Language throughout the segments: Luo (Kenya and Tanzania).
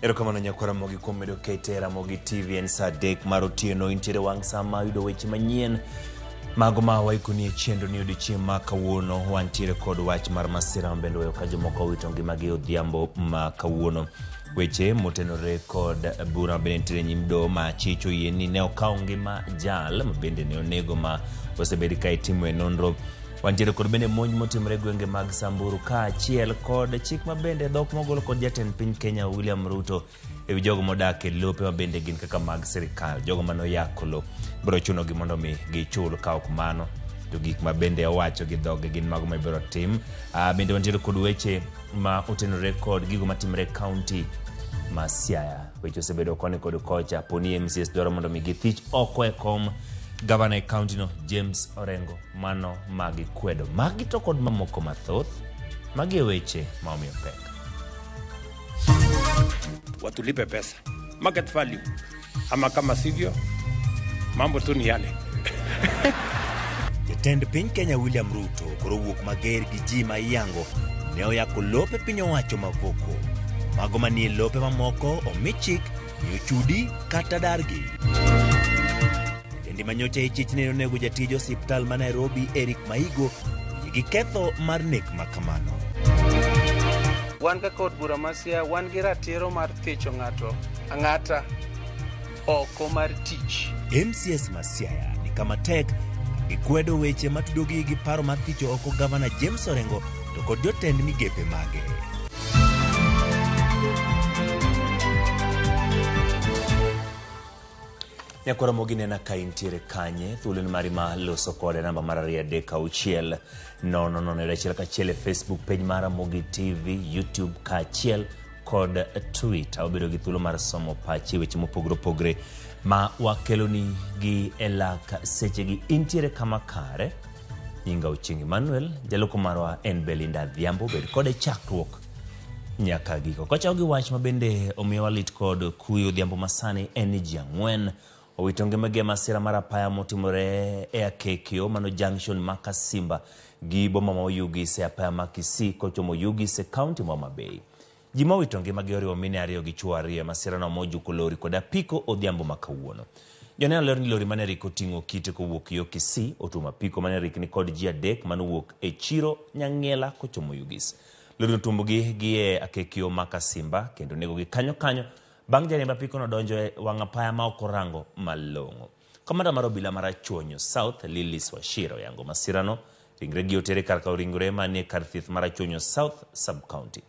Erokamano nyakwara Ramogi kuom medo kete Ramogi TV en saa 3 mar otieno intiere wang' saa ma yudo weche manyien mago ma waikoni e chendo ni odiochieng' ma kawuono wantiere kod wach mar masira bende weyo ka jomoko wito ngimagi odhiambo ma kawuono. Weche motenore kod bura bende nitiere nyim doho ma chicho yie ni ne okawo ngima jal ma bende ne onego ma osebedi ka itimo e nonro. Wantiere kod bende monj motimre gwenge mag Samburu ka achiel kod chik ma bende dhok mogolo kod jatend piny Kenya William Ruto ewi jogo modak e lope ma bende gin kaka mag sirikal, jogo mano yako lo biro chuno gi mondo mi gichul ka ok mano to gik ma bende owacho gi dhoge gin mago ma ibiro tim. Bende wantiere kod weche ma otenore kod gigo matimre county ma Siaya. Weche osebedo koni kod kocha poni MCS dwaro mondo mi githich oko e kom Governor County no James Orengo mano magi kwedo magi to kod mamoko mathoth magi weche maomiyo pek. Watulipe pesa market value, ama kama sivyo mambo tu ni yale. Jatend piny Kenya William Ruto koro wuok mager gi ji ma iyango ne oyako lope piny owacho mavoko mago manie lope mamoko omi chik ni ochudi kata dargi. Ndi manyocha ichichne onego jatij osiptal ma Nairobi Eric Maigo gi ketho mar nek makamano. Wan ka kod bura masia wan gi ratiro mar thicho ng'ato ang'ata oko mar tich. MCS Masiaya ni kama tek gikwedo weche matudogi gi paro mar thicho oko Governor James Orengo to kod jotend migepe mage. Nyakwara Ramogi nena ka intiere kanye thuoloni mari ma loso kode namba mar 3 nono ka chiel e Facebook page mar Ramogi TV, YouTube ka chiel kod Twitter. Obedo gi thuolo mar somo pachi weche mopogore opogore ma wakeloni gi elak seche gi intiere kama kare. Nyinga Oching Emmanuel jaloko marwa en Belinda Dhiambo bed kode chakruok nyaka giko. Kocha gi wach ma bende omiyo walit kod kuyo Dhiambo masani en ji ang'wen owito ngimagi masira mar apaya motimore e Akekio mano junction ma Kasimba gi boma ma Oyugis apaya ma Kisii kochomo Oyugis e county ma Homa Bay. Ji ma owito ngimagi oriwo mine ariyo gi chwo ariyo. Masira no mojuko lori kod apiko odhiambo ma kawuono. Joneno ler ni lori mane rik oting'o kite kowuok yo Kisii otuma apiko mane rik ni kod ji adek mane wuok e chiro Nyang'ela kochomo Oyugis. Lori otumbogi gi e Akekio ma Kasimba kendo nego gi kanyo bang' jariemb apiko no donjo e wang' apaya ma ok orango malong'o. Komanda mar obila mar Achonyo South Lilis Washira oyango masirano ringre gi otere kar kawo ringre manie kar thieth mar Achonyo South Sub County.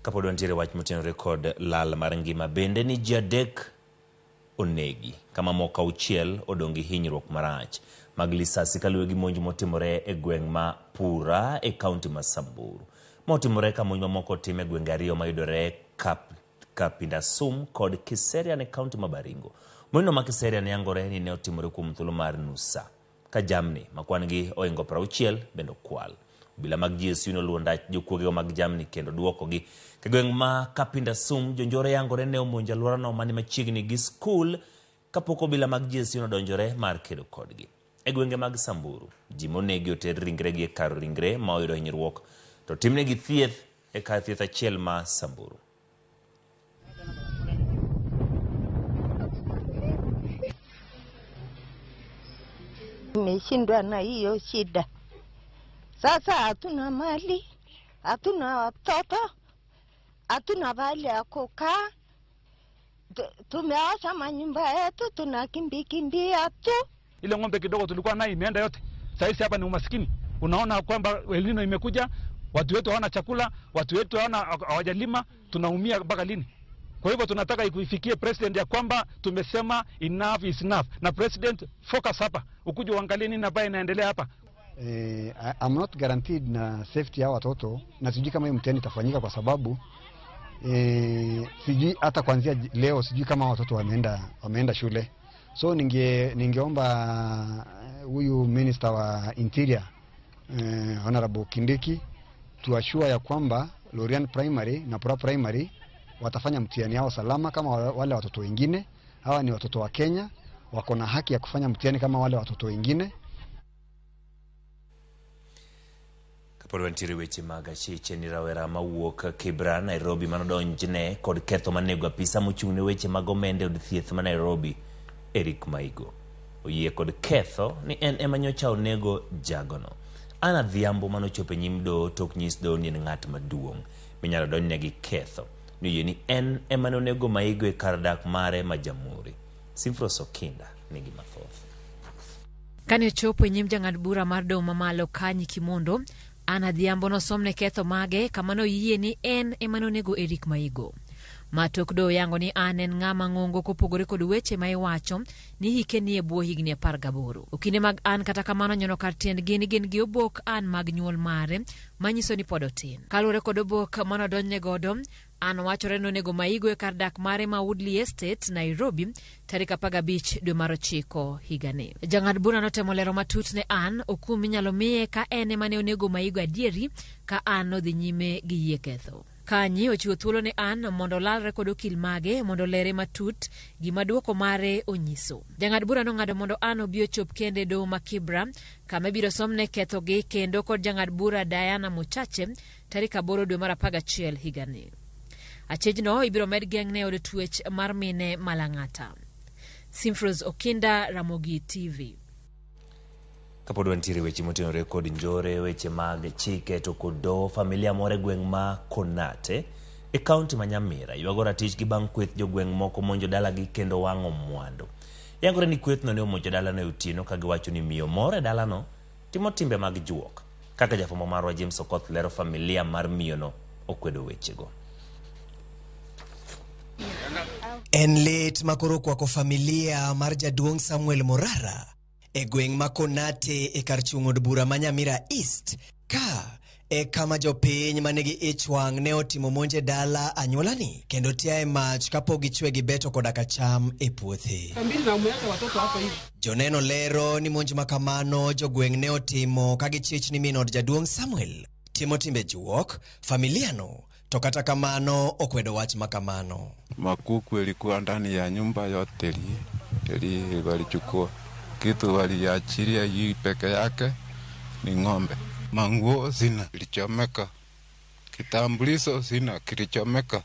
Kapod wantiere wach motenore kod lal mar ngima bende ni ji adek onegi kama moko auchiel odongi hinyruok marach mag lisasi kaluwe gi monj motimore e gweng' ma Pura e kaunti ma Samburu. Motimore ka monj mamoko tim e gwenge ariyo mayudore Kapindasum kod Kiseria ne kaunti ma Baringo. Monjno ma Kiseria ne yangore ni ne otimore kuom thuolo mar nusa ka jamni makwan gi oingo 60 bende okwal. Bila mag GSU no luonda jokuoge mag jamni kendo duoko gi ke gweng' ma Kapindasum jonjore yangore ne omonjo alwora no mani machiegni gi skul kapoko bila mag GSU no donjore mar kedo kodgi. E gwenge mag Samburu ji monegi oter ringre gi e kar ringre ma oyudo hinyruok to timne gi thieth e kar thieth achiel ma Samburu. Nimeshindwa na hiyo shida. Sasa hatuna mali, hatuna watoto, hatuna pahali ya kukaa. Tumeacha manyumba yetu, tunakimbia tu. Ile ng'ombe kidogo tulikuwa nayo imeenda yote. Sasa hapa ni umaskini. Unaona kwamba El Nino imekuja, watu wetu hawana chakula, watu wetu hawajalima, tunaumia mpaka lini? Kwa hivyo tunataka ikuifikie president ya kwamba tumesema enough is enough. Na president focus hapa, ukuje uangalie nini ambayo inaendelea hapa. I'm not guaranteed na safety ya watoto na sijui kama hiyo mtihani itafanyika kwa sababu sijui hata kuanzia leo sijui kama watoto wameenda shule. So ningeomba huyu minister wa interior Honorable Kindiki tuashua ya kwamba Lorian Primary na Pura Primary watafanya mtihani yao salama kama wale watoto wengine. Hawa ni watoto wa Kenya, wako na haki ya kufanya mtihani kama wale watoto wengine. Kapod wantiere weche mag achiche ni rawera mawuok Kibra, Nairobi manodonjne kod ketho manego apisa mochung'ne weche mag omenda od thieth ma Nairobi, Eric Maigo. Oyie kod ketho ni en ema nyocha onego jagono. Ana Dhiambo manochope nyim doho tok nyis doho ni ng'at maduong' minyalo donjne gi ketho. Ni en ema onego Maigo e kar dak mare ma Jamhuri. Simfros Okinda nigi mathoth. Kane ochopo nyim jang'ad bura mar doho mamalo Kanyi Kimondo, Ana Dhiambo nosomne ketho mage kama noyie ni en ema nonego Eric Maigo. Matok doho yango ni an en ng'ama ng'ongo kopogore kod weche ma iwacho ni hike ni e bwo higni 18. Okinde mag an kata kamano nyono kar tiend gin gi obok an mag nyuol mare manyiso ni pod otin. Kaluwore kod obok manodonjne godo, an wachore nonego Maigo e kar dak mare ma Woodley Estate, Nairobi, tarik 15 dwe mar 9 higani. Jang'ad bura notemo lero matut ne an okum minyalo miye ka en ema ne onego Maigo adieri ka an nodhi nyime gi yie ketho. Kanyi ochiwo thuolo ne an mondo lalre kod okil mage mondo lere matut gima duoko mare onyiso. Jang'ad bura nong'ado mondo an obi ochop kende doho ma Kibra kama biro somne ketho gi kendo kod jang'ad bura Diana Muchache tarik 8 dwe mar 11 higani. Achejno ibiro med geng'ne od twech mar mine Malang'ata. Simfros Okinda, Ramogi TV. Kapod wantiere weche motenore kod njore weche mag chike to kod doho, familia moro gweng' ma Konate e kaunti ma Nyamira ywago ratich gi bang' kweth jogweng' moko monjo dala gi kendo wang'o mwandu. Yangore ni kwethno ne omonjo dala no otieno ka giwacho ni miyo moro e dala no timo timbe mag juok. Kaka jafwambo marwa James Okoth lero, familia mar miyo no okwedo wechego. En lit makoro kwako familia mar jaduong' Samuel Morara e gweng' ma Konate e kar chung' od bura ma Nyamira East ka e kama jopiny manigi ich wang' ne otimo monje dala anyuolani kendo tia e mach kapok gichwe gi beto koda kacham e puothe. Joneno lero ni monj makamano jogweng' ne otimo ka gichich ni min od jaduong' Samuel timo timbe juok. Familiano to kata kamano okwedo wach makamano. Makuku ilikuwa ndani ya nyumba yote walichukua. Kitu waliachilia hii peke yake ni ng'ombe. Manguo sina, kilichomeka. Kitambulisho sina, kilichomeka.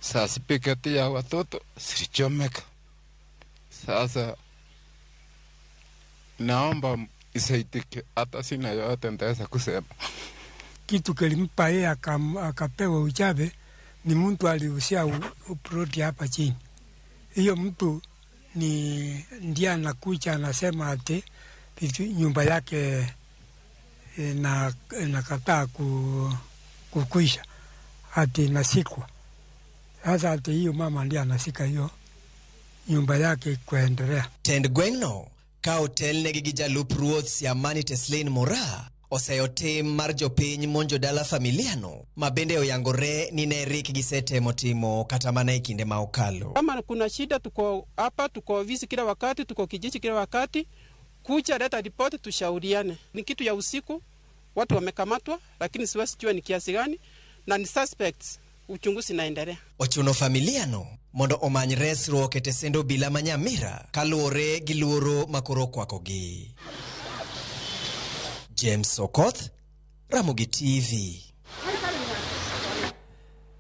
Sasa piketi ya watoto silichomeka. Sasa naomba isaidike, hata sina yote nitaweza kusema. Kitu kilimpa yeye akapewa uchabe ni mtu aliusia uproti hapa chini. Hiyo mtu ni ndiye anakuja anasema ati nyumba yake nakataa kukuisha ati nasikwa. Sasa ati hiyo mama ndiye anasika hiyo nyumba yake kuendelea. Tend gweng'no ka hotel ne gi jalup ruoth Siamani Teslin Mora oseyotim mar jopiny monjo dala familiano mabende oyangore ni ne Rick gisetemo timo kata mana e kinde ma okalo. Kama kuna shida tuko hapa, tuko ofisi kila wakati, tuko kijiji kila wakati, kucha leta ripoti tushauriane. Ni kitu ya usiku, watu wamekamatwa lakini siwezi jua ni kiasi gani na ni suspects, uchunguzi naendelea. Ochuno familiano mondo omany resruok e tesendo bila ma Nyamira kaluwore gi luoro makoro kwakogi. James Okoth, Ramogi TV.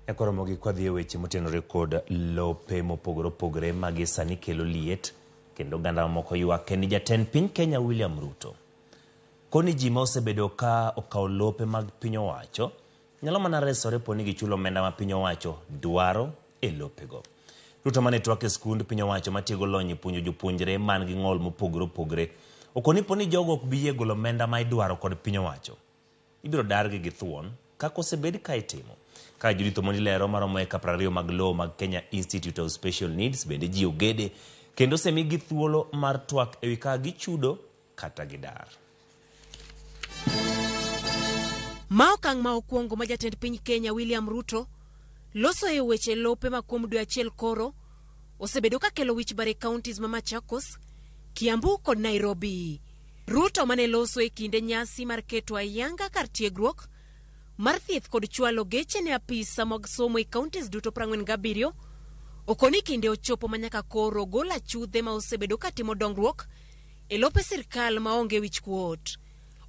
Ekoromogi kwa dhiye weche motenore kod lope mopogore magi sani kelo liet kendo ganda moko ywak ni jatend piny Kenya William Ruto. Koni ji ma osebedo ka okawo lope mag piny owacho nyalo mana resore poni gichulo omenda ma piny owacho dwaro e lopego. Ruto mane twak e skund piny owacho matiego lony puonjo jopuonjre man gi ng'ol mopogore okoni poni jogo ok bi yegolo omenda ma idwaro kod piny owacho ibiro dargi gi thuon kaka osebed ka itimo. Ka jurito mondi lero maromo eka 20 mag law mag Kenya Institute of Special Needs bende ji ogede kendo semi gi thuolo mar twak ewi ka gichudo kata gidar. Maokang' ma okuongo ma jatend piny Kenya William Ruto loso e weche lope ma kuom dwe achiel koro osebedo ka kelo wich bare counties ma Machakos, Kiambu kod Nairobi. Ruto mane loso e kinde nyasi mar keto ayanga kar tiegruok mar thieth kod chwalo geche ne apisa mag somo e counties duto 47 okoni kinde ochopo manyaka koro gol achudhe ma osebedo katimo dongruok e lope sirkal maonge wich kuot.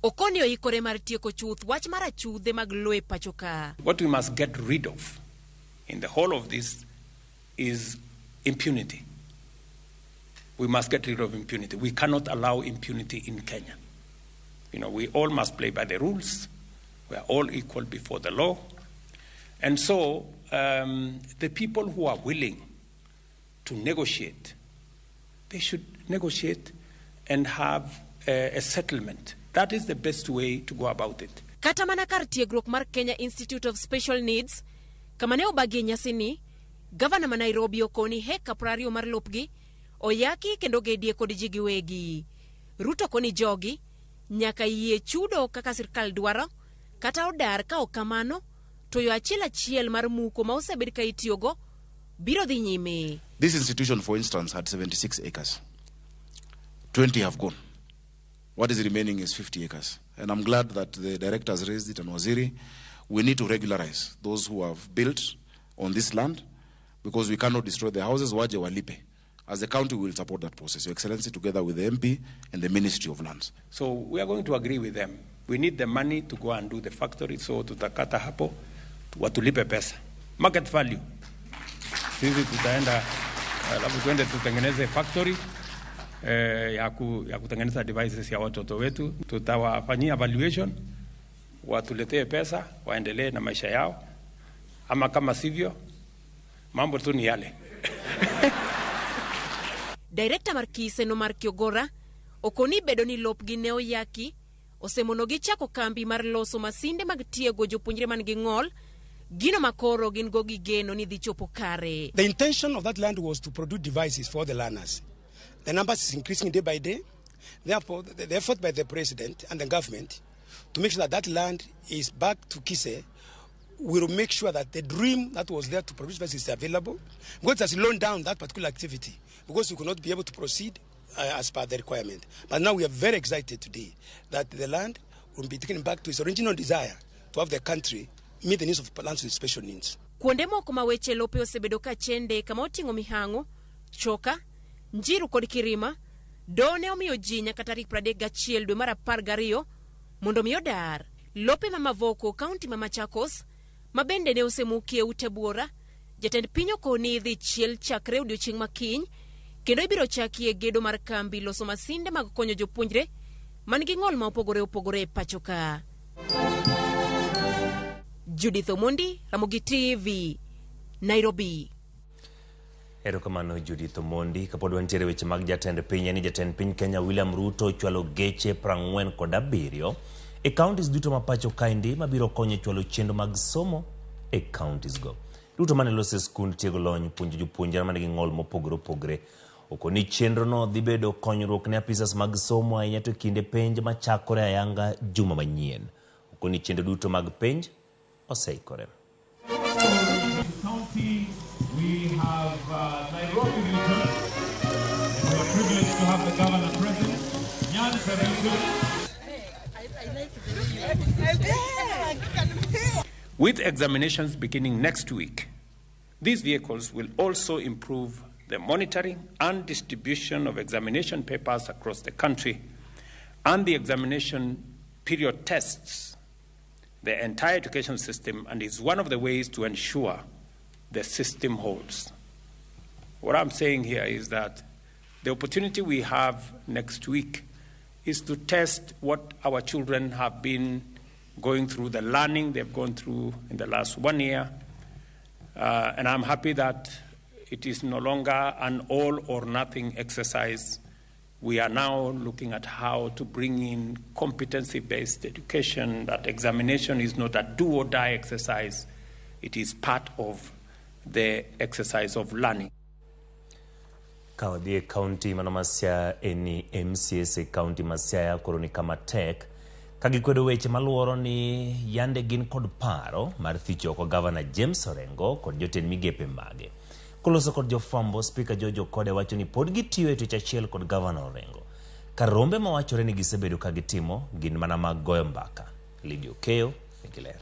Okoni oikore mar tieko chuth wach mar achudhe mag loe pachoka. What we must get rid of in the whole of this is impunity. We must get rid of impunity. We cannot allow impunity in Kenya. You know, we all must play by the rules. We are all equal before the law. And so the people who are willing to negotiate, they should negotiate and have a settlement. That is the best way to go about it. Kata mana kar tiegruok mar Kenya Institute of Special Needs, kama ne obagie nyasini, Gavana ma Nairobi okoni heka 20 mar lopgi, oyaki kendo gedie kod ji giwegi. Ruto koni jogi, nyaka yie chudo kaka sirkal dwaro, kata odar ka okamano, to yo achiel mar muko ma osebed ka itiyogo, biro dhi nyime. This institution, for instance, had 76 acres. 20 have gone. What is remaining is 50 acres. And I'm glad that the directors raised it and Waziri. We need to regularize those who have built on this land because we cannot destroy their houses. Waje walipe. As a county, we will support that process. Your Excellency, together with the MP and the Ministry of Lands. So we are going to agree with them. We need the money to go and do the factory. So tutakata hapo, watulipe pesa. Market value. Sisi tutaenda, labda tuende tutengeneze factory. Ya kutengeneza devices ya watoto wetu, tutawafanyia evaluation, watuletee pesa, waendelee na maisha yao, ama kama sivyo mambo tu ni yale. Director Markise no Markiogora okoni bedo ni lopgi ne oyaki osemonogi chako kambi mar loso masinde mag tiego jopuonjre man gi ng'ol gino makoro gin go gi geno ni dhi chopo kare. The intention of that land was to produce devices for the learners. The numbers is increasing day by day. Therefore, the effort by the president and the government to make sure that that land is back to Kise will make sure that the dream that was there to produce devices is available. Because it has slowed down that particular activity because we could not be able to proceed as per the requirement. But now we are very excited today that the land will be taken back to its original desire to have the country meet the needs of lands with special needs. Kuonde moko ma weche lope osebedo ka chende kama oting'o mihango, choka, Njiru kod Kirima, done omiyo ji nyaka tarik 31 dwe mar 12 mondo miyo dar. Lope ma Mavoko, kaunti ma Machakos, ma bende ne osemukie ute buora, jatend piny okoni dhi chiel chakre odiochieng' makiny, kendo ibiro chakie gedo mar kambi loso masinde mag konyo jopuonjre man gi ng'ol ma opogore pachoka. Judith Omondi, Ramogi TV, Nairobi. Erokamano Judith Omondi. Kapod wantiere weche mag jatend piny ni jatend piny Kenya William Ruto chwalo geche 47 e counties duto ma pacho kaendi mabiro konyo chwalo chenro mag somo e counties go. Ruto mane lose skund tiego lony puonjo jopuonjre man gi ng'ol mopogore. Okoni chenro no dhi bedo konyruok ne apisas mag somo ahinya to kinde penj machakore ayanga juma manyien. Okoni chenro duto mag penj oseikore. We have Nairobi region, and we are privileged to have the governor present. With examinations beginning next week, these vehicles will also improve the monitoring and distribution of examination papers across the country and the examination period tests the entire education system, and is one of the ways to ensure the system holds. What I'm saying here is that the opportunity we have next week is to test what our children have been going through, the learning they've gone through in the last 1 year. And I'm happy that it is no longer an all or nothing exercise. We are now looking at how to bring in competency-based education, that examination is not a do or die exercise. It is part of the exercise of learning. Kawadhi county manomasia eni MCS county masia koroni kama tek kagikwedo weche maluoro ni yande gin kod paro mar thicho ko governor James Orengo kod jotend migepe mage. Koloso kod jofambo speaker Jojo Kode wacho ni pod gitiyo e tich achiel kod governor Orengo. Karombe mawachore ni gisebedo kagitimo gin mana mag goyo mbaka. Lidio Keo Nikiler.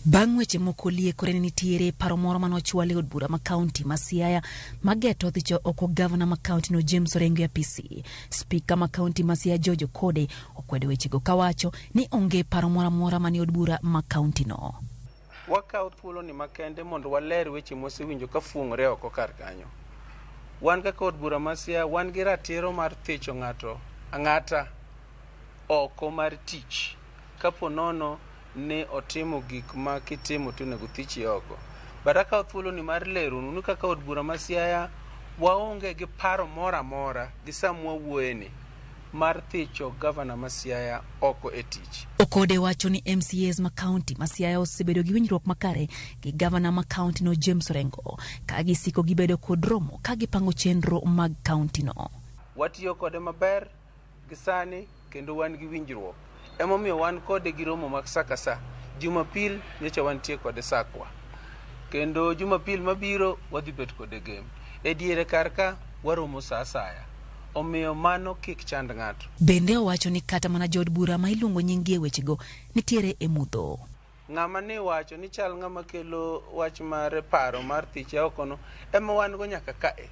Bang' weche moko liekore ni nitiere paro moro manochwal e od bura ma kaunti ma Siaya mageto dhicho oko gavana ma kaunti no James Orengo ya PC. Spika ma kaunti ma Siaya George Okode okwedo wechego kawacho ni onge paro moro amora mani od bura ma kaunti no. Wakaw thuolo ni makende mondo waler weche mosewinjo ka fuong'ore oko kar kanyo. Wan kaka od bura ma Siaya wan gi ratiro mar thicho ng'ato ang'ata oko mar tich kapo nono ne otimo gik ma kitimo to nego thichi oko. Baraka thuolo ni mar lero nunu kaka od bura ma Siaya waonge gi paro mora mora gi samwa wuoyeni mar thicho gavana ma Siaya oko e tich. Okode wacho ni MCAs ma kaunti ma Siaya osebedo gi winjruok makare gi gavana ma kaunti no James Orengo ka gisiko gibedo kod romo ka gipango chenro mag kaunti no. Watiyo kode maber gisani kendo wan gi winjruok. Emomiyo wan kode gi romo mag sakasa. Jumapil nyocha wantie kode sakwa. Kendo Jumapil mabiro wadhi bet kode gem. E diere karka waromo sa asaya. Omiyo mano kik chand ng'ato. Bende owacho ni kata mana jod bura ma iluongo nyingi e wechego nitiere e mudho. Ng'ama ne wacho ni chal ng'ama kelo wach mar paro mar thiche okono ema wan go nyaka kae.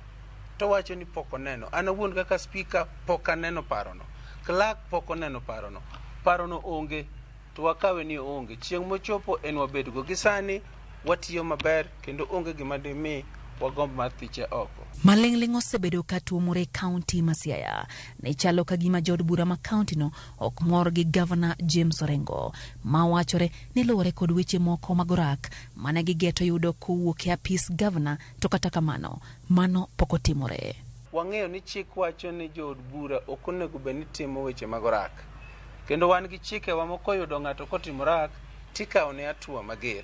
To wacho ni pok oneno. An awuon kaka spika pok aneno parono. Clark pok oneno parono. Parono onge to wakawe ni onge. Chieng' mochopo en wabedgo gisani watiyo maber kendo onge gima dimi wagomb mar thiche oko. Maling'ling osebedo ka tuomore kaunti ma Siaya. Ne chalo ka gima jod bura ma kaunti no ok mor gi gavana James Orengo ma wachore ni luwore kod weche moko magorak mane gigeto yudo kowuok e apis gavana to kata kamano mano pok otimore. Wang'eyo ni chik wacho ni jod bura ok onego bed ni timo weche magorak. Kendo wan gi chike wa moko yudo ng'ato kotimorak tikawo ne atua mager.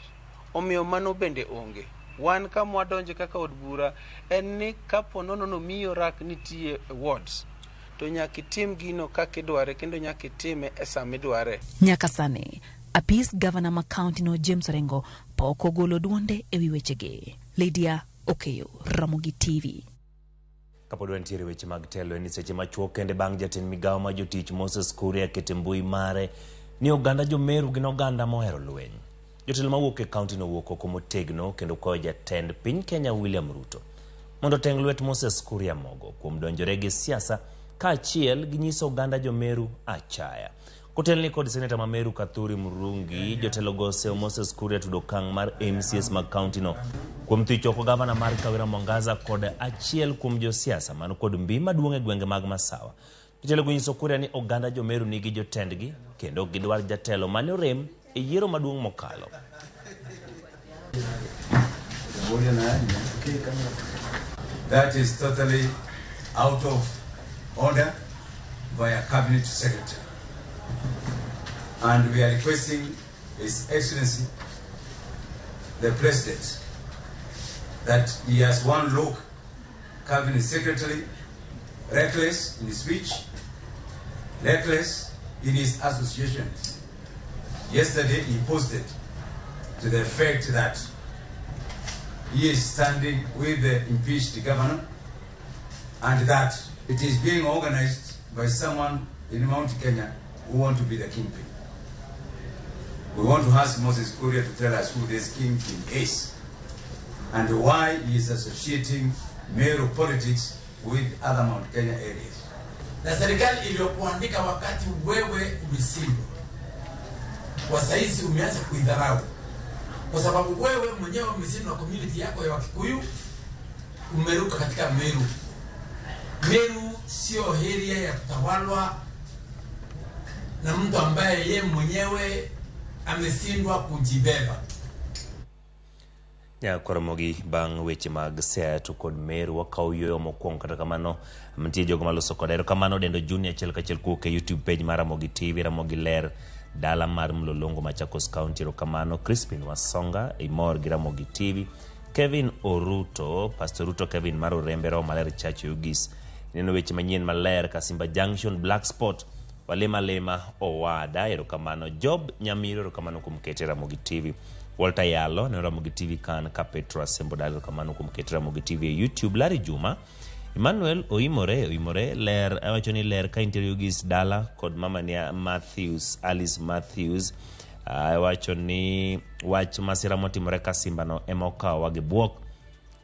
Omiyo mano bende onge. Wan kama wadonje kaka od bura en ni kapo nono miyo rak nitie wards to nyaka itim gino kaka idware kendo nyaka itime e sama idware. Nyaka sani apis gavana ma kaunti no James Orengo pok ogolo duonde e wi wechegi. Lydia Okeyo, Ramogi TV. Kapod wantiere weche mag telo ni seche machuok kende bang' jatend migawo ma jotich Moses Kuria kete mbui mare ni oganda jomeru gin oganda mohero lweny. Jotelo mawuok e kaunti no wuok oko motegno kendo kwayo jatend piny Kenya William Ruto mondo teng' lwet Moses Kuria mogo kuom donjore gi siasa kaachiel gi nyiso oganda jomeru achaya. Kotelni kod seneta ma Meru Kathuri Murungi jotelo go oseo Moses Kuria tudo kang' mar MCS mag kaunti no kuom thicho oko gavana mar Kawira Mwangaza kod achiel kuom josiasa man kod mbii maduong' e gwenge mag Masawa. Jotelo go nyiso Kuria ni oganda jomeru nigi jotendgi kendo gidwar jatelo mane orem e yiero maduong' mokalo. That is totally out of order by a cabinet secretary. And we are requesting His Excellency, the President, that he has one look, cabinet secretary, reckless in his speech, reckless in his associations. Yesterday he posted to the effect that he is standing with the impeached governor and that it is being organized by someone in Mount Kenya who want to be the kingpin. We want to ask Moses Kuria to tell us who this kingpin is and why he is associating Meru politics with other Mount Kenya areas. Na serikali iliyokuandika wakati wewe umeshindwa, kwa saizi umeanza kuidharau, kwa sababu wewe mwenyewe umeshindwa community yako ya Wakikuyu, umeruka katika Meru. Meru sio area ya kutawalwa na mtu ambaye ye mwenyewe ameshindwa kujibeba. Ramogi bang' weche mag Siaya to kod Meru wakaw yoyo mokwongo kata kamano mtie jogo maloso kod ero kamano dendo junior achiel kachiel kuok e YouTube page mar Ramogi TV Ramogi ler dala mar Mlolongo Machakos County ero kamano Crispin Wasonga Oimore gi Ramogi TV Kevin Oruto Pastor Ruto Kevin mar Orembero Maler Church Ugis neno weche manyien maler Kasimba Junction Black Spot Walema Owada ero kamano Job Nyamiro ero kamano kumkete Ramogi TV Walter Yalo ne Ramogi TV kan ka Petro Sembodalo kamano kumkete Ramogi TV e YouTube Lari Juma Emmanuel Oimore ler awacho ni ler ka interior gis dala kod mama ni Matthews Alice Matthews wacho ni wach masira motimore ka simba no emokawa gi buok.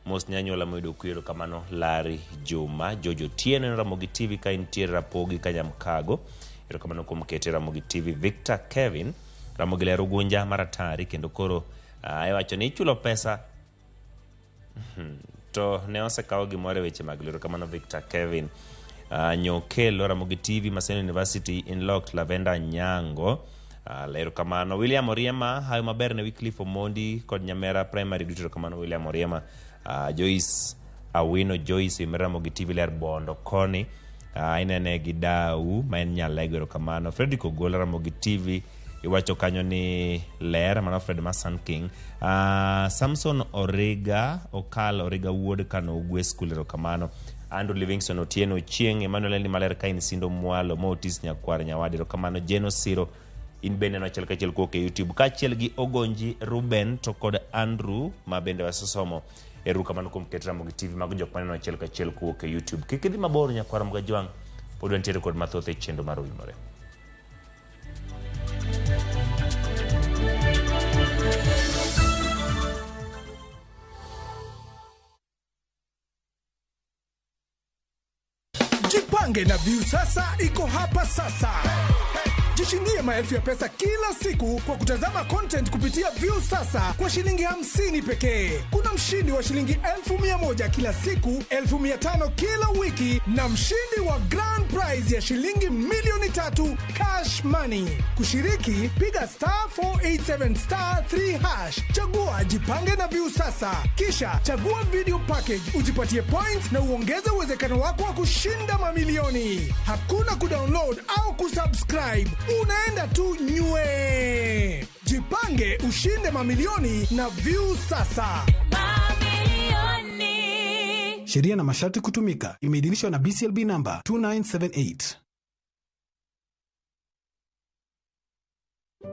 Mos nyanyola moyudo kwero kamano Lari Juma Jojo Tieno Ramogi TV ka intiere Rapogi Kanyamkago. Ero kamano kuom kete Ramogi TV. Victor Kevin Ramogi lero gunja maratari kendo koro wacho ni ichulo pesa to ne osekawo gimore weche mag lero kamano Victor Kevin. Nyokelo Ramogi TV Maseno University in locked Lavenda Nyango. Lero kamano William Oriema hayo maber ne Wycliffe Omondi kod Nyamera Primary duto kamano William Oriema. Joyce Awino Joyce Ramogi TV ler bondo koni inene gidau maen nyalego kamano Fredrick Ogola Ramogi TV iwacho kanyo ni ler mana Fred Masan King. Samson Orega Okal Orega Wood Kano Ugwe School ero kamano. Andrew Livingston Otieno Chieng Emmanuel ni maler kain sindo mwalo Motis Nyakwar Nyawadi ero kamano. Jeno Siro in bende no chelka chel koke YouTube kachiel gi Ogonji Ruben to kod Andrew mabende wasosomo eru kamano kuom ketra Ramogi TV mag jok maneno achiel kachiel koke YouTube. Kikidhi mabor Nyakwar mga jwang pod wantiere kod mathoth e chendo mar Oimore. Jipange na View sasa iko hapa sasa. Jishindie maelfu ya pesa kila siku kwa kutazama content kupitia View sasa kwa shilingi 50 pekee. Kuna mshindi wa shilingi 1,100 kila siku, 1,500 kila wiki na mshindi wa grand prize ya shilingi 3,000,000 cash money. Kushiriki piga *487*3#. Chagua Jipange na View sasa. Kisha chagua video package ujipatie points na uongeze uwezekano wako wa kushinda mamilioni. Hakuna kudownload au kusubscribe. Unaenda tu nywe. Jipange ushinde mamilioni na View sasa. Mamilioni. Sheria na masharti kutumika. Imeidhinishwa na BCLB number 2978.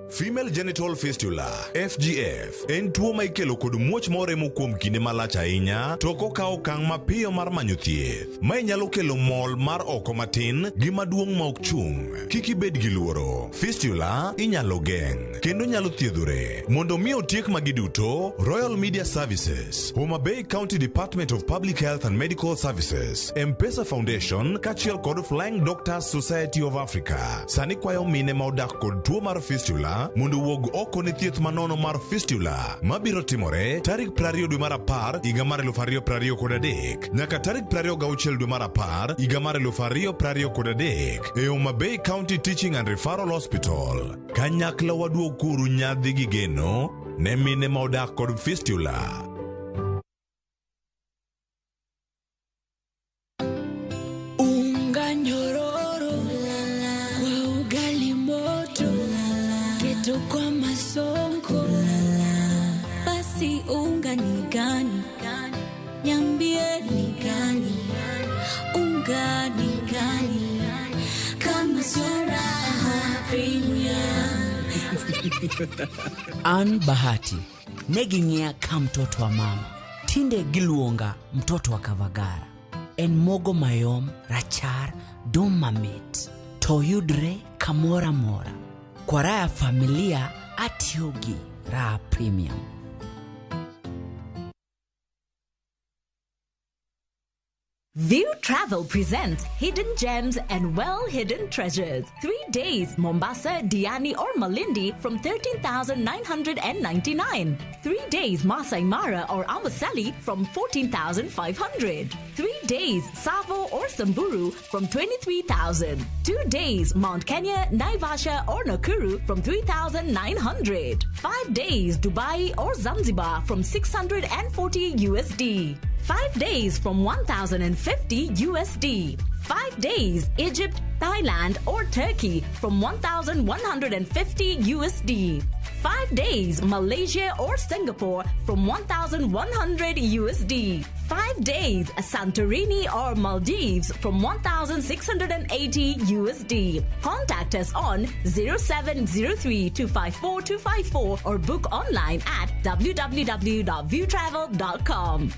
Female genital fistula FGF en tuo ma ikelo kod muoch moremo kuom kinde malach ahinya to kokao okang' mapiyo mar manyo thieth. Ma nyalo kelo mol mar oko matin gi maduong' ma ok chung'. Kik ibed gi luoro. Fistula inyalo geng' kendo nyalo thiedhore. Mondo mi otiek magi duto, Royal Media Services, Homa Bay County Department of Public Health and Medical Services, M-Pesa Foundation kachiel kod Flying Doctors Society of Africa sani kwayo mine ma odak kod tuo mar fistula mondo wuog oko ne thieth manono mar fistula mabiro timore tarik 20 dwe mar 10 higa mar 2023 nyaka tarik 26 dwe mar 10 higa mar 2023 e Homa Bay County Teaching and Referral Hospital. Kanyakla waduog kuru nyadhi gi geno ne mine ma odak kod fistula. Kwa masonko basi unga ni gani, niambie ni gani, unga ni gani, kama sura premium. An Bahati neging'ia ka mtoto wa mama tinde giluonga mtoto wa Kavagara. En mogo mayom rachar dum mamit to yudre kamora mora kwa raha familia atiogi raha premium. View Travel presents Hidden Gems and Well-Hidden Treasures. 3 days, Mombasa, Diani or Malindi from 13,999. 3 days, Masai Mara or Amboseli from 14,500. 3 days, Savo or Samburu from 23,000. 2 days, Mount Kenya, Naivasha or Nakuru from 3,900. 5 days, Dubai or Zanzibar from 640 USD. 5 days from 1,050 USD. 5 days, Egypt, Thailand or Turkey from 1,150 USD. 5 days, Malaysia or Singapore from 1,100 USD. 5 days, Santorini or Maldives from 1,680 USD. Contact us on 0703-254-254 or book online at www.viewtravel.com.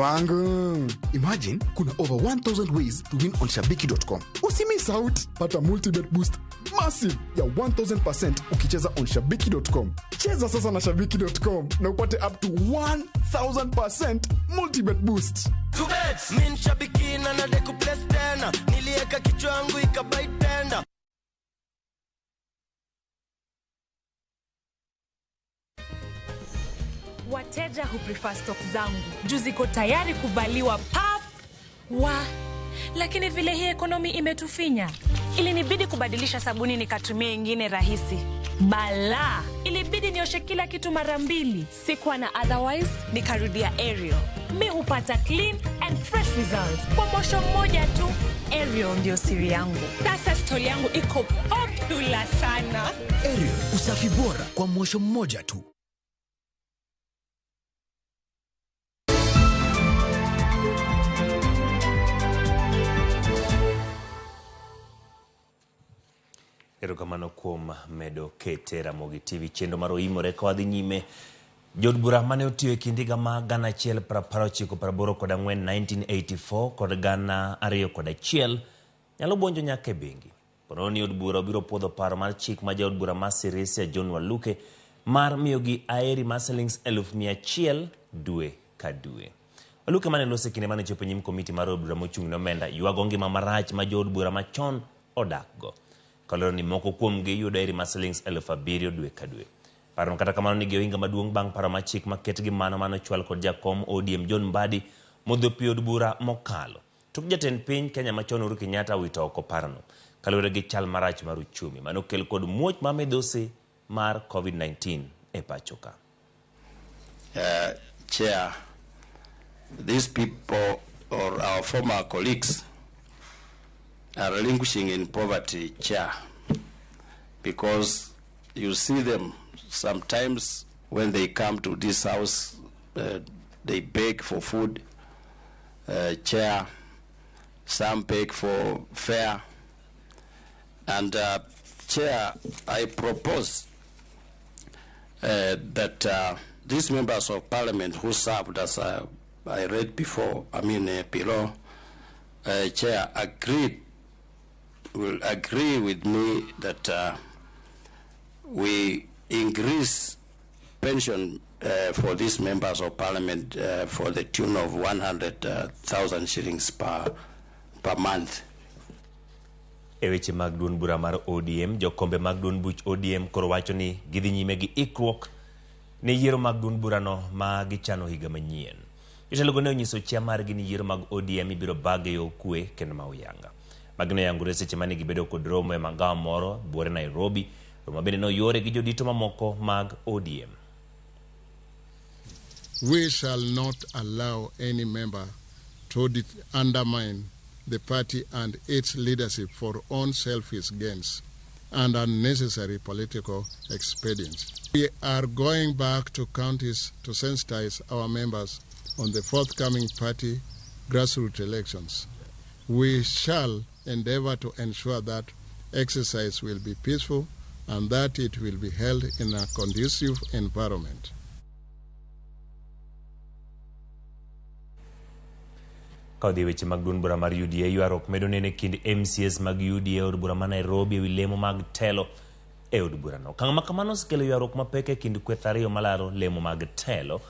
Mtu wangu, imagine kuna over 1000 ways to win on shabiki.com. Usimiss out. Pata multi-bet boost massive ya 1000% ukicheza on shabiki.com. Cheza sasa na shabiki.com na upate up to 1000% multi-bet boost. Min shabiki na nadeku place tena, nilieka kichwa yangu ikabai tenda. Wateja who prefer stock zangu juu ziko tayari kuvaliwa pap lakini vile hii ekonomi imetufinya, ilinibidi kubadilisha sabuni nikatumia ingine rahisi. Bala, ilibidi nioshe kila kitu mara 2. Sikuwa na otherwise, nikarudia Ariel. Mi hupata clean and fresh results kwa mosho mmoja tu. Ariel ndio siri yangu. Sasa stoli yangu iko popular sana. Ariel, usafi bora kwa mosho mmoja tu. Erokamano kuom medo kete Ramogi TV chendo mar Oimore ka wadhi nyime. Jod bura mane otiyo e kindiga ma 1984 kod 2001 nyalo buonjo nyaka e bengi. Pono ni od bura obiro puodho paro mar chik ma jaod bura ma Sirisia John Waluke mar miyogi aeri mar shillings 100,000 dwe ka dwe. Waluke mane lose kinde mane chopo nyim komiti mar od bura mochung' ne omenda yuago ngima marach ma jaod bura machon odakgo. Kaloro ni moko kuom gi yudo eri mar shillings 7,000 dwe ka dwe. Paro kata kamano ni ohinga maduong' bang' paro mar chik maket gi mano chwal kod jakom ODM John Mbadi modho pi od bura mokalo. Tuk jatend piny Kenya machon Uhuru Kenyatta wito oko parono kalore gi chal marach mar uchumi mano kel kod muoch ma midhusi mar COVID-19 e pachoka. Chair, these people or our former colleagues are relinquishing in poverty, Chair, because you see them sometimes when they come to this house, they beg for food, Chair, some beg for fare, and Chair, I propose that these members of parliament who served, as I read before, below, Chair, will agree with me that we increase pension for these members of parliament for the tune of 100,000 shillings per month. Eweche mag duond bura mar ODM, jokombe mag duond buch ODM koro wacho ni gidhi nyime gi ikruok ne yiero mag duond burano ma gichano higa manyien. Jotelo ne onyiso chia margi ni yiero mag ODM ibiro bage yo kwe kendo ma uyanga. Magno yangore seche mane gibedo kod romo e magawa moro buore Nairobi, romo bende no yore gi jodito mamoko mag ODM. We shall not allow any member to undermine the party and its leadership for own selfish gains and unnecessary political expedients. We are going back to counties to sensitize our members on the forthcoming party grassroots elections. We shall endeavor to ensure that exercise will be peaceful and that it will be held in a conducive environment. Kaudhi weche mag duond bura mar UDA yuarok medo nene kind MCS mag UDA od bura ma Nairobi ewi lemo mag telo e od burano. Kang makamano osekelo yuarok mapek e kind kweth ariyo malaro lemo mag telo.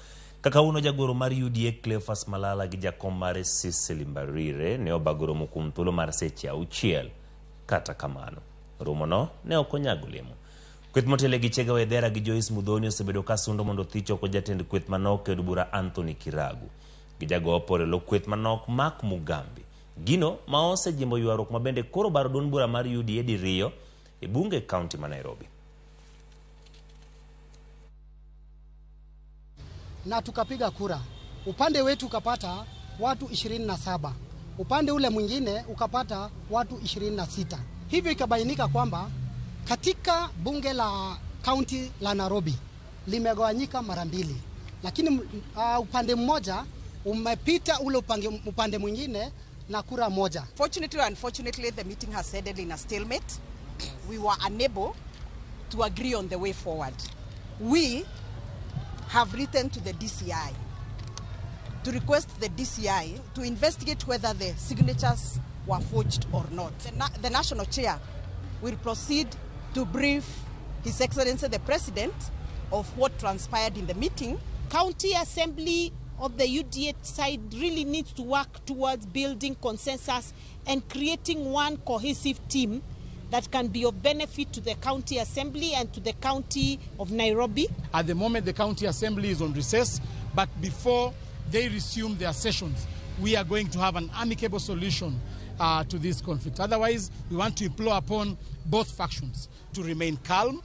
Kaka uno jagoro mar UDA Cleophas Malala gi jakom mare Cecily Mbarire ne obagoro mokum thuolo mar seche 6. Kata kamano romo no ne ok onyago lemo. Kweth motele gi Chega Wedhera gi Joyce Mudhoni osebedo ka sundo mondo thicho ko jatend kweth manok e od bura Anthony Kiragu. Gijago opore lo kweth manok Mark Mugambi. Gino ma osejimbo yuarok mabende koro baro duond bura mar UDA diriyo e bunge county ma Nairobi. Na tukapiga kura. Upande wetu ukapata watu 27. Upande ule mwingine ukapata watu 26. Hivyo ikabainika kwamba katika bunge la county la Nairobi limegawanyika mara 2. Lakini upande mmoja umepita ule upande mwingine na kura 1. Fortunately or unfortunately, the meeting has ended in a stalemate. We were unable to agree on the way forward. We have written to the DCI to request the DCI to investigate whether the signatures were forged or not. The national chair will proceed to brief His Excellency the President of what transpired in the meeting. County Assembly of the UDA side really needs to work towards building consensus and creating one cohesive team that can be of benefit to the County Assembly and to the County of Nairobi. At the moment, the County Assembly is on recess, but before they resume their sessions, we are going to have an amicable solution to this conflict. Otherwise, we want to implore upon both factions to remain calm,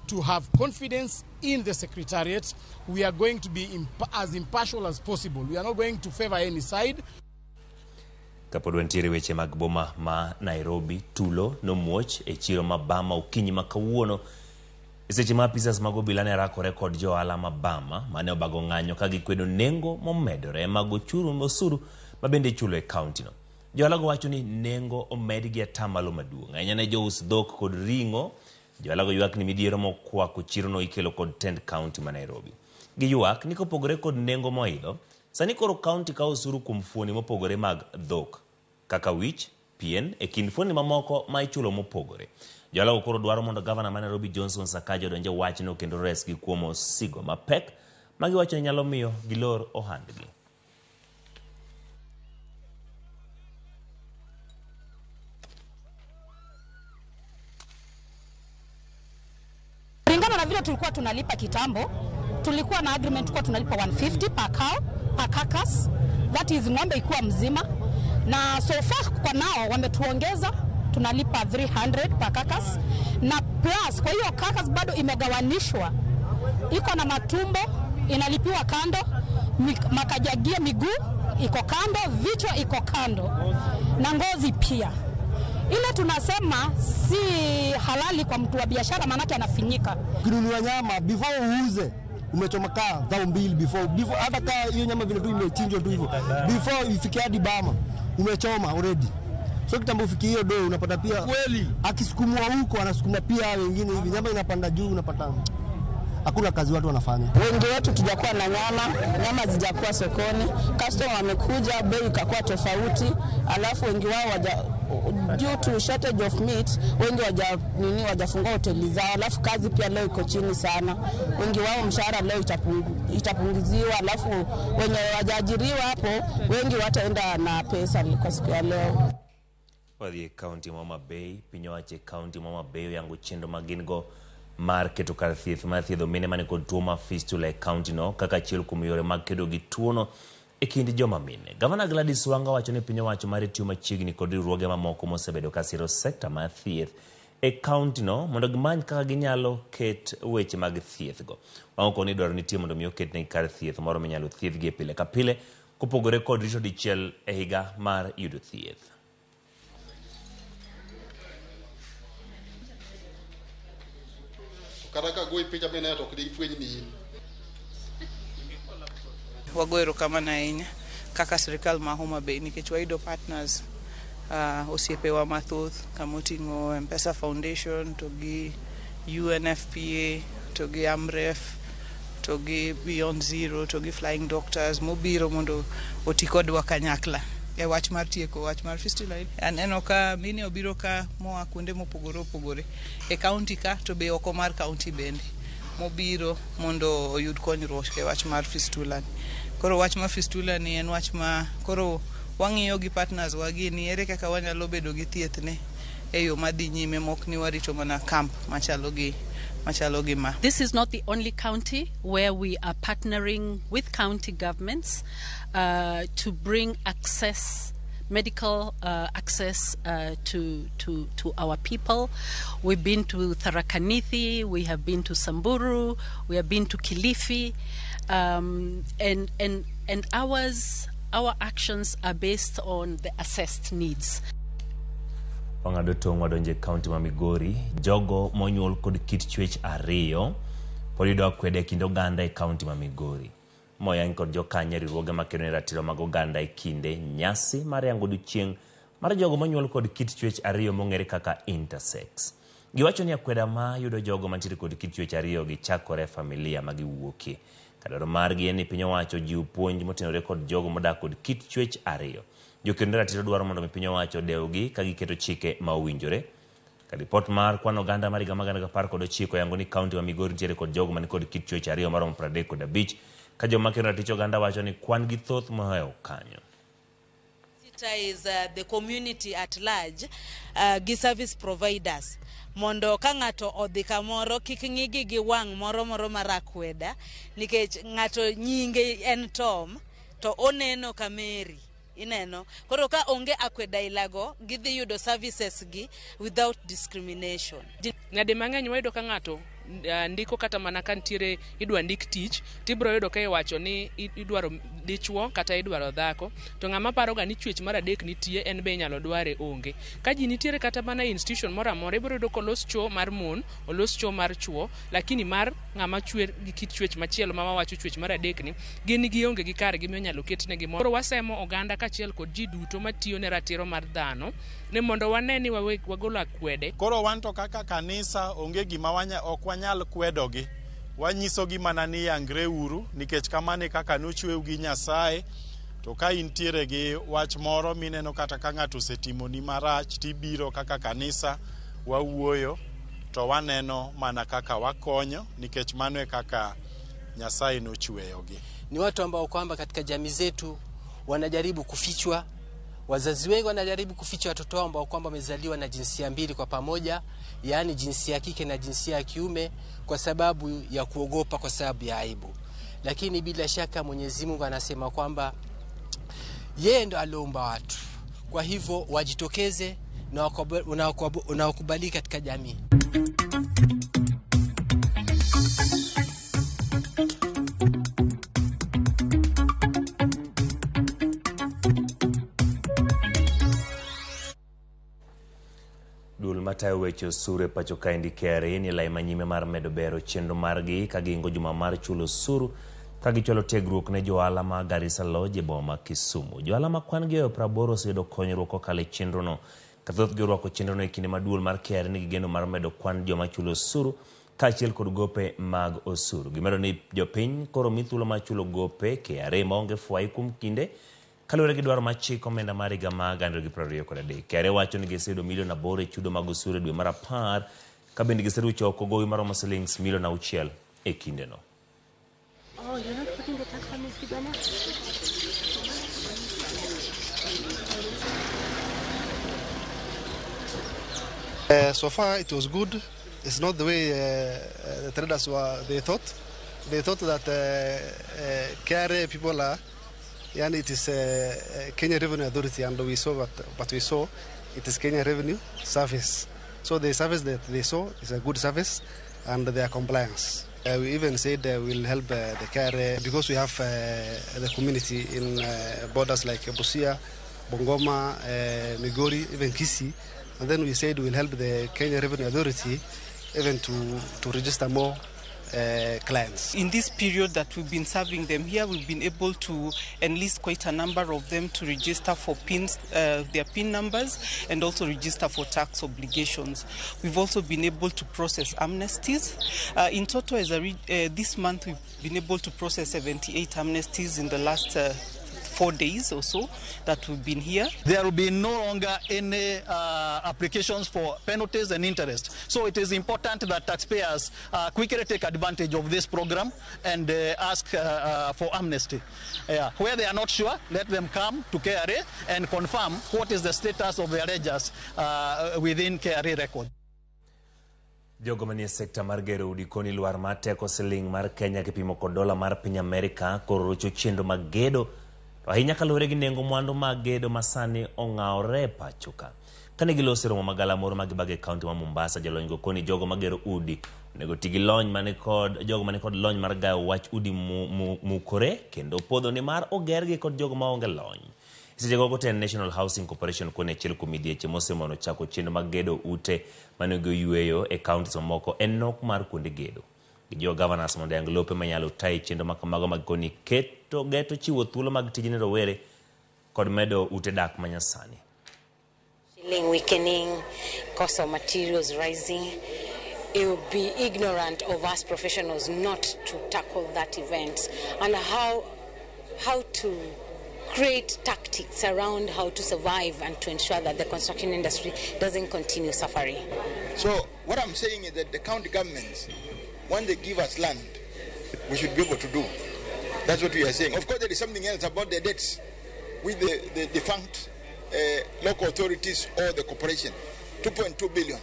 to have confidence in the Secretariat. We are going to be as impartial as possible. We are not going to favor any side. Kapod wantiere weche mag boma ma Nairobi, tulo nomuoch e chiro ma Bama okinyi ma kawuono. Seche ma apisas mag obila ne rakore kod johala ma Bama mane obago ng'anyo ka gikwedo nengo momedore mag osuru ma bende ichulo e kaunti no. Johala go wacho ni nengo omed gi atamalo maduong'. Ahinya ne jous dhok kod ring'o. Johala go ywak ni midhiero mokwako chiro no ikelo kod tend kaunti ma Nairobi. Giywak ni kopogore kod nengo moidho, sani koro kaunti ka osuru kuom fuoni mopogore mag dhok kaka wich, pien e kind fuoni mamoko ma ichulo mopogore. Johala go koro dwaro mondo gavana ma Nairobi Johnson Sakaja odonje wachno kendo resgi kuom osigo mapek ma giwacho ni nyalo miyo gilor ohandgi. Kulingana na vile tulikuwa tunalipa kitambo, tulikuwa na agreement kwa tunalipa 150 per cow, per carcass. That is ng'ombe ikuwa mzima. Na so far kwa nao wametuongeza tunalipa 300 per carcass. Na plus kwa hiyo carcass bado imegawanishwa. Iko na matumbo inalipiwa kando, makajagia miguu iko kando, vichwa iko kando. Na ngozi pia. Ile tunasema si halali kwa mtu wa biashara manake anafinyika. Kinunua nyama before uuze umechomeka dhao mbili before hata ka hiyo nyama vile tu imechinjwa tu hivyo before ifikie hadi Bama umechoma already. So kitambo ufikie hiyo do unapata pia kweli akisukumwa huko anasukuma pia wengine hivi nyama inapanda juu unapata hakuna kazi watu wanafanya. Wengi wetu tujakuwa na nyama zijakuwa sokoni. Customer wamekuja bei ikakuwa tofauti, alafu wengi wao due to shortage of meat, wengi wajafungua hoteli zao, alafu kazi pia leo iko chini sana. Wengi wao mshahara leo itapunguziwa, alafu wenye wajaajiriwa hapo wengi wataenda na pesa kwa siku ya leo. Wadhi county Mama Bay, pinyoache county Mama Bay yangu chendo magingo marketo kar thieth ma thiedho mine mane kod tuo ma fistula e county no kaka achiel kuom yore mag kedo gi tuono e kind joma mine. Gavana Gladys Wanga wacho ni piny owacho mar tiyo machiegni kod riwruoge mamoko mosebedo ka siro sekta mar thieth e county no mondo gimany kaka ginyalo ket weche mag thieth go. Wanga koni dwaro nitie mondo mi oket ne kar thieth moro minyalo thieth gi pile ka pile kopogore kod rito dichiel e higa mar yudo thieth. Karaka goi picha bene to kidi fwenyi ni wagoero kama na ahinya kaka sirikal ma Homa Bay nikech wayudo partners osiepewa mathoth kamoting'o M-Pesa Foundation to gi UNFPA to gi AMREF to gi Beyond Zero to gi Flying Doctors mobiro mondo oti kodwa kanyakla e wach mar tieko wach mar fistula. Aneno ka mine obiro ka moa kuonde mopogore opogore e county ka to be oko mar county bende mobiro mondo oyud konyruok e wach mar fistula. Koro wach mar fistula ni en wach ma koro wang'iyo gi partners wagi ni ere kaka wanyalo bedo gi thieth ne e yo madhi nyime mok ni warito mana camp machalo gi ma. This is not the only county where we are partnering with county governments to bring medical access to our people. We've been to Tharaka Nithi, we have been to Samburu, we have been to Kilifi, and our actions are based on the assessed needs. Wangado tong wadonje county ma Migori, jogo monyuol kod kit chwech ariyo polido kwede kindo ganda e county ma Migori. Moyang kod jokanya riwruoge makeno ne ratiro mag oganda e kinde nyasi mar yango duchieng mar jogo monyuol kod kit chwech ariyo mong'ere kaka intersex. Giwacho ni akweda ma yudo jogo mantiere kod kit chwech ariyo gi chakore familia ma giwuokie. Kadaro margi en ni piny owacho jiw puonj motenore kod jogo modak kod kit chwech ariyo. Jokendo ratiro dwaro mondo piny owacho dewgi ka giketo chike ma owinjore. Ka ripot mar kwan oganda mar higa magana 19 yango ni kaunti ma Migori nitiere kod jogo man kod kit chwech ariyo maromo 35 ka joma kendo ratich oganda wacho ni kwan gi thoth mohewo kanyo. Is the community at large gi service providers mondo ka ng'ato odhi kamoro kik ng'igi gi wang' moro marakweda nikech ng'ato nyinge en Tom to oneno kameri ineno koro ka onge akweda ilago gidhi yudo services gi without discrimination. Ng'ade mang'eny wayudo ka ng'ato ndiko kata mana ka ntiere idwa ndik tich tibro yudo ka iwacho ni idwaro dichwo kata idwaro dhako to ng'ama paro ga ni chwech mar adek nitie en be nyalo dware onge ka ji nitiere kata mana institution moro amora ibro yudo kolos chwo mar mon olos chwo mar chwo lakini mar ng'ama chwer gi kit chwech machielo ma wacho chwech mar adek ni gin gi onge gi kar gi nyalo ketne gi moro. Wasemo oganda kachiel kod ji duto matiyo ne ratiro mar dhano ne mondo waneni wagolo akwede. Koro wanto kaka kanisa onge gima ok wanyal kwedogi. Wanyisogi mana ni yangre uru nikech kamane kaka nochweu gi Nyasaye to ka intiere gi wach moro mineno kata ka ng'ato osetimo ni marach tibiro kaka kanisa wawuoyo to waneno mana kaka wakonyo nikech mano e kaka Nyasaye nochweyogi. Ni watu ambao kwamba katika jamii zetu wanajaribu kufichwa. Wazazi wengi wanajaribu kuficha watoto wao ambao kwamba wamezaliwa na jinsia mbili kwa pamoja, yani jinsia ya kike na jinsia ya kiume kwa sababu ya kuogopa, kwa sababu ya aibu. Lakini bila shaka Mwenyezi Mungu anasema kwamba yeye ndo aliumba watu. Kwa hivyo wajitokeze na wakubali katika jamii. Matayo weche osuru pacho ka indikere ni lai manyime mar medo bero chenro margi ka gingo juma mar chulo osuru ka gicholo tegruok ne joala ma Garissa Lodge boma Kisumu. Joala ma kwan gi 80 oseyudo konyruok kokalo chenro no. Kathoth giorwako chenro no e kinde maduol mar KRA ni gigeno mar medo kwan joma chulo osuru kaachiel kod gope mag osuru. Gimedo ni jopiny koro mi thuolo mar chulo gope KRA maonge fwai kuom kinde kalure gi dwaro machiko omenda mar higa mag 2023. KRA wacho ni giseyudo milion 8 e chudo mag osuru dwe mar 10 ka bende giserucho choko gowi maromo shillings milion 6 e kinde no. Oh, you're not putting the tax on this banner? So far it was good. It's not the way the traders they thought. They thought that KRA people are, and it is Kenya Revenue Authority, and we saw what we saw. It is Kenya Revenue Service. So the service that they saw is a good service, and their compliance. We even said we'll help the KRA because we have the community in borders like Busia, Bungoma, Migori, even Kisii. And then we said we'll help the Kenya Revenue Authority even to register more clients. In this period that we've been serving them here, we've been able to enlist quite a number of them to register for PINs, their PIN numbers, and also register for tax obligations. We've also been able to process amnesties. In total, this month, we've been able to process 78 amnesties in the last 4 days or so that we've been here. There will be no longer any applications for penalties and interest. So it is important that taxpayers quickly take advantage of this program and ask for amnesty. Where they are not sure, let them come to KRA and confirm what is the status of their ledgers within KRA record. Jogo manie sekta mar gero udi koni luar mateko siling mar Kenya kipimo kod dola mar piny Amerika koro rocho chenro mag gedo ahinya kalure gi nengo mwandu mag gedo masani ong'aore pachoka. Kane giloso romo magala moro magibage kaunti ma Mombasa, jalony go koni jogo magero udi nego tigi lony mane kod jogo mane kod lony mar gayo wach udi mukore kendo podho ni mar ogergi kod jogo maonge lony. Seche gogo ten National Housing Corporation kone achiel kuom midhieche mosemono chako chenro mag gedo ute mane go yueyo e kaunti moko en nok mar kuonde gedo. Jo governors mondo yang lope manyalo tai chenro makamago mag koni keto geto chiwo thuolo mag tijni rowere kod medo ute dak manyasani. Shilling weakening, cost of materials rising, it would be ignorant of us professionals not to tackle that event, and how to create tactics around how to survive and to ensure that the construction industry doesn't continue suffering. So what I'm saying is that the county governments, when they give us land, we should be able to do. That's what we are saying. Of course, there is something else about the debts with the defunct local authorities or the corporation, 2.2 billion.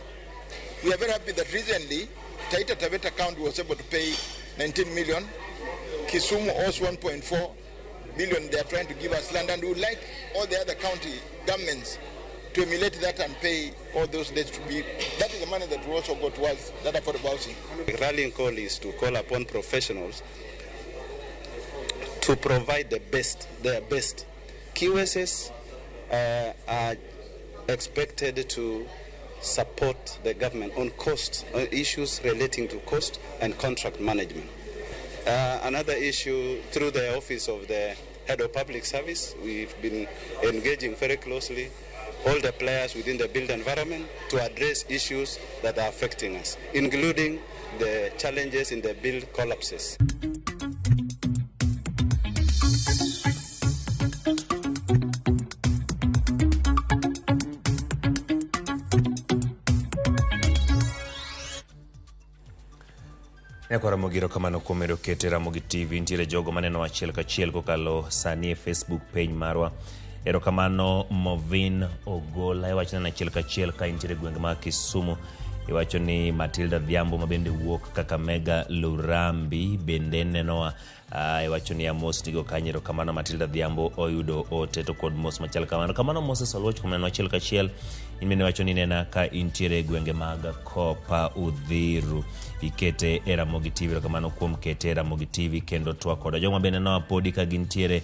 We are very happy that recently Taita Taveta County was able to pay 19 million. Kisumu owes 1.4 billion. They are trying to give us land, and we would like all the other county governments to emulate that and pay all those debts to be. That is the money that we also go towards that affordable housing. The rallying call is to call upon professionals to provide their best. QSs are expected to support the government on cost, issues relating to cost and contract management. Another issue, through the office of the head of public service, we've been engaging very closely all the players within the built environment to address issues that are affecting us, including the challenges in the build collapses. Ramogi kamano kuom medo kete Ramogi TV ntiere jogo maneno achiel kachiel kokalo sani e Facebook page marwa. Erokamano Movin Ogola iwacho ni achiel kachiel ka ntiere gwenge ma Kisumu. Iwacho ni Matilda Dhiambo mabende wuok Kakamega Lurambi bende nenowa. Iwacho ni Amos nigo kanyo. Erokamano Matilda Dhiambo oyudo ote to kod mos machal kamano. Kamano Moses Oluoch kuom neno achiel kachiel. Imene wacho ni nena ka intiere gwenge mag Kopa Udhiru. Ikete Ramogi TV. Erokamano kuom kete Ramogi TV kendo twakoda joma bende no podi ka gintiere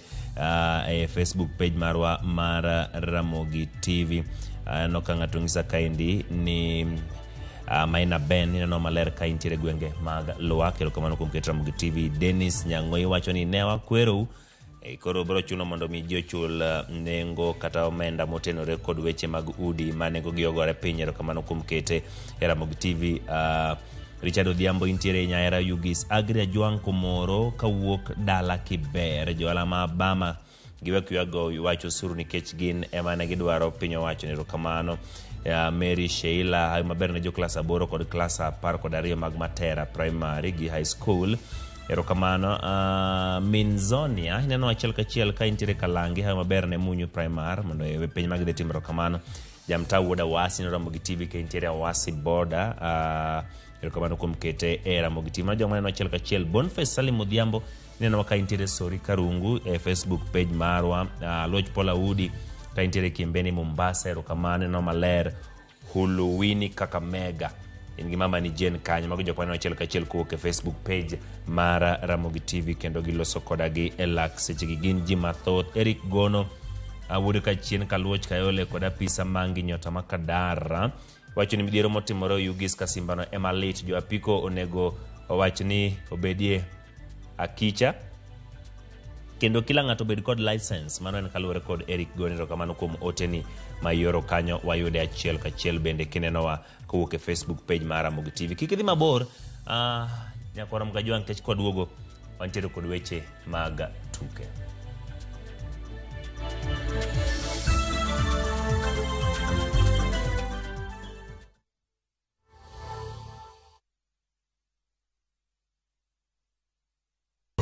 e Facebook page marwa mar Ramogi TV. No ka ng'ato ng'isa kaendi ni Maina Ben neno maler ka intiere gwenge mag Lwak. Erokamano kuom kete Ramogi TV. Dennis Nyang'oi wacho ni ne wakwero koro bro chuno mondo mi ji ochul nengo kata omenda motenore kod weche mag udi ma nengo gi ogore piny. Erokamano kuom kete Ramogi TV. Richard Odhiambo intiere Nyaera Yugis Agri Ajwang Komoro kawuok dala Kiber. Joala ma Bama giwek yuago yuwacho suru nikech gin ema ne gidwaro piny owacho. Erokamano. Mary Sheila hayo maber ne jo klas 8 kod klas 10 kod 2 mag Matera Primary gi High School. Erokamano. Minzonia ineno achiel kachiel ka intiere Kalangi hayo maber ne Munyu Primary mondo e piny mag dhi timro kamano. Jamta wuoda wasi no Ramogi TV ka intiere Wasi Border. Erokamano kuom kete Ramogi TV. Ma joma neno achiel kachiel Boniface Salim Odhiambo neno ka intiere Sori Karungu e Facebook page marwa. Loch Pola Udi ka intiere Kiembeni Mombasa. Erokamano no maler Huluwini Kakamega ingi mama ni Jen kanyo. Mago jokwa neno achiel kachiel kuwuok e Facebook page mar Ramogi TV kendo giloso koda gi elak seche gi gin ji mathoth. Eric Gono awuodo ka chien Kaluoch Kayole koda Pisa Mangi Nyota Makadara wacho ni midhiero motimore Yugis Kasimbano ema lit. Jo apiko onego owach ni obedie akicha kendo kila ng'ato bed kod license. Mano en kaluwore kod Eric Gono. Erokamano kuom oteni mayoro kanyo wayude achiel kachiel bende kinenowa kowuok e Facebook page mar Ramogi TV. Kik idhi mabor nyakora Mgajwang nikech kwaduogo wantiere kod weche mag tuke.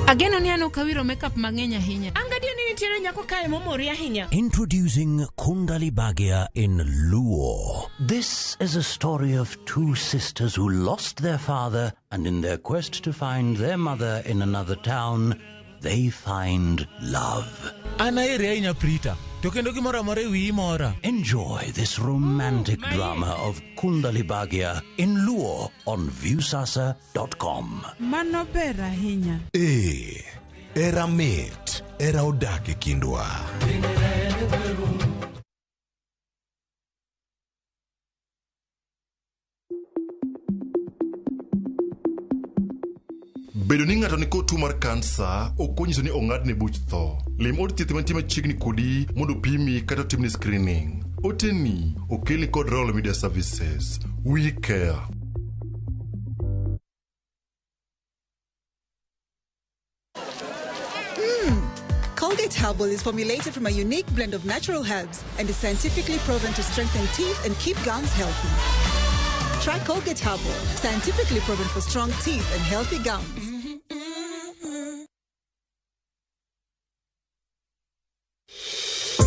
Ageno ni ano kawiro makeup mang'eny ahinya. Angadio ni nitiere nyako kae momori ahinya. Introducing Kundali Bagia in Luo. This is a story of two sisters who lost their father, and in their quest to find their mother in another town, they find love. Enjoy this romantic drama of Kundali Bagia in Luo on viewsasa.com. Mano ber ahinya. Era mit, era odake kindwa. Bedo ni ng'ato ni kod tuo mar kansa ok onyiso ni ong'adne buch tho. Lim od thieth mantie machiegni kodi mondo pimi kata timni screening. Oteni okelni kod Royal Media Services. We care. Colgate Herbal is formulated from a unique blend of natural herbs and is scientifically proven to strengthen teeth and keep gums healthy. Try Colgate Herbal, scientifically proven for strong teeth and healthy gums.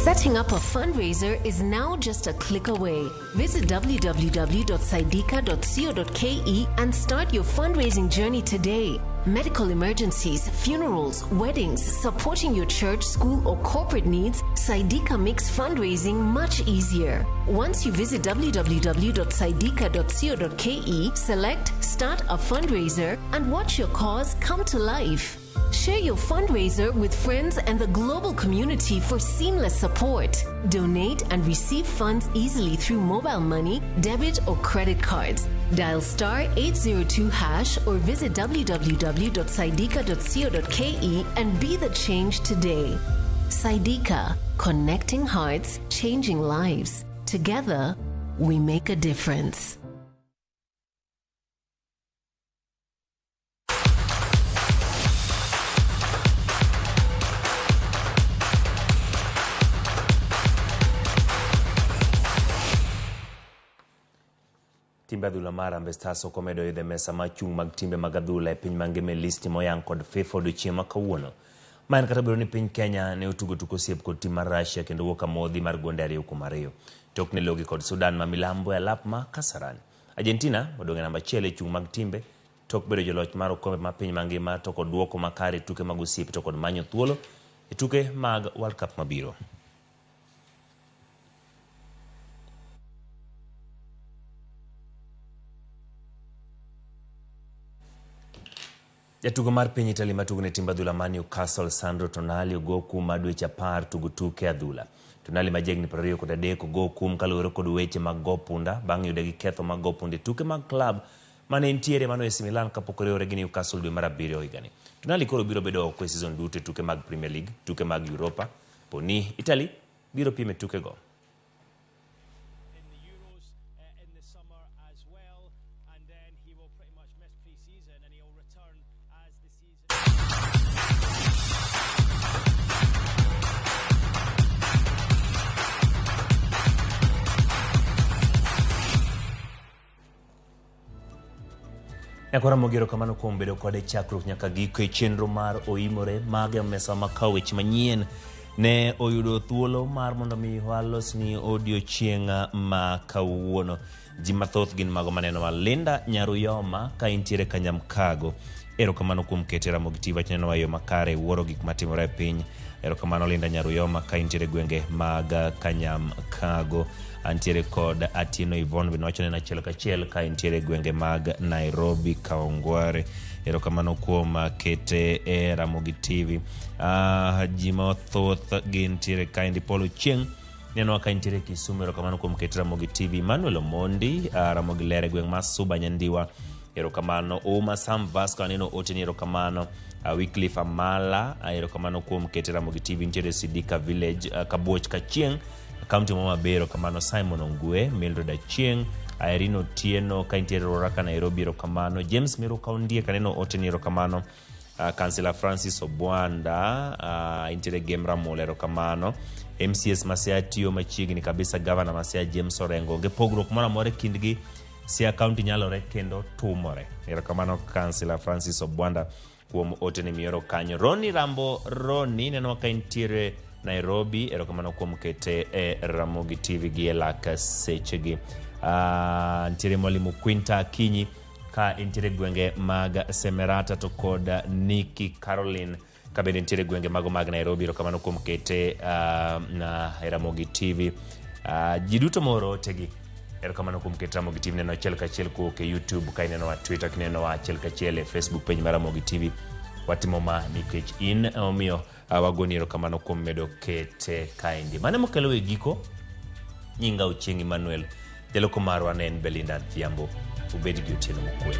Setting up a fundraiser is now just a click away. Visit www.saidika.co.ke and start your fundraising journey today. Medical emergencies, funerals, weddings, supporting your church, school, or corporate needs, Saidika makes fundraising much easier. Once you visit www.saidika.co.ke, select Start a Fundraiser and watch your cause come to life. Share your fundraiser with friends and the global community for seamless support. Donate and receive funds easily through mobile money, debit, or credit cards. Dial *802# or visit www.saidika.co.ke and be the change today. Saidika, connecting hearts, changing lives. Together, we make a difference. Timbe adhula mar Harambee Stars okomedo idhe mesa machung' mag timbe mag adhula e piny mangima listi moyang kod FIFA odiochieng' ma kawuono. Ma en kata bedo ni piny Kenya ne otugo tuko osiep kod tim mar Russia kendo wuok amodhi mar gonde 2-2. Tok ne logi kod Sudan ma milambo e alap ma Kasarani. Argentina odong' e namba 1 e chung' mag timbe tok bedo joloch mar okombe ma piny mangima to kod duoko makare tuke mag osiep to kod manyo thuolo e tuke mag World Cup mabiro. Jatugo mar piny Italy matugo ne timbe adhula mar Newcastle Sandro Tonali ogo kum mar dweche 10 tugo tuke adhula. Tonali ma jegni 23 ogo kum kaluwore kod weche mag go punda bang' yude gi ketho mag go punde tuke mag klab mane ntiere mano AC Milan kapok oriwore gi Newcastle dwe mar 7 higani. Tonali koro biro bedo oko e season duto tuke mag Premier League, tuke mag Europa, poni Italy biro pime tuke go. Yakora mogero kamano kuom bedo kode chakruok nyaka giko e chenro mar Oimore mage mesa makao weche manyien ne oyudo thuolo mar mondo mi walos ni odiochieng' ma kawuono. Ji mathoth gin mago maneno ma Linda Nyaruyoma ka intiere Kanyamkago. Erokamano kuom kete Ramogi TV wachneno wayo makare wuoro gik matimore e piny. Erokamano Linda Nyaruyoma ka intiere gwenge mag Kanyamkago. Antiere kod Atieno Yvonne binwachone na chiel kachiel ka intiere gwenge mag Nairobi Kaongware. Erokamano kuom kete e Ramogi TV. Ji mathoth gin tiere ka indi Polo Chieng' neno ka intiere Kisumu. Erokamano kuom kete Ramogi TV. Manuel Omondi Ramogi Lere gweng' ma Suba Nyandiwa. Erokamano Uma Sam Vasco aneno oteni. Erokamano Wycliffe Amala. Erokamano kuom kete Ramogi TV. Intiere Sidika Village Kabuoch Kachieng' County Mama Bero kamano Simon Ongwe, Mildred Achieng, Irene Otieno ka intiere Roraka Nairobi. Erokamano James Miro Kaundie kaneno oteni. Erokamano Councillor Francis Obwanda intiere Gemra Mole. Erokamano MCS Masea Tio machiegni kabisa Governor Masea James Orengo ge pogruok moro amora kindgi Siaya County nyalore kendo tumore. Erokamano Councillor Francis Obwanda kuom oteni mioro kanyo. Roni Rambo Roni neno ka intiere Nairobi. Erokamano kuom kete e Ramogi TV gi elaka sechegi. Ntiere Mwalimu Quinta Akinyi ka intiere gwenge mag Semerata to kod Nikki Caroline ka bende ntiere gwenge mago mag Nairobi. Erokamano kuom kete na Ramogi TV. Jiduto moro tegi. Erokamano kuom kete Ramogi TV neno achiel kachiel kuok e YouTube ka ineno wa Twitter kineno achiel kachiel e Facebook page mar Ramogi TV. Watimo ma nikech in omiyo wagoni erokamano kuom medo kete kaendi. Mane mokelo e giko nyinga Ochieng' Emmanuel. Jaloko marwa ne en Belinda Thiambo. Ubed gi otieno mokwe.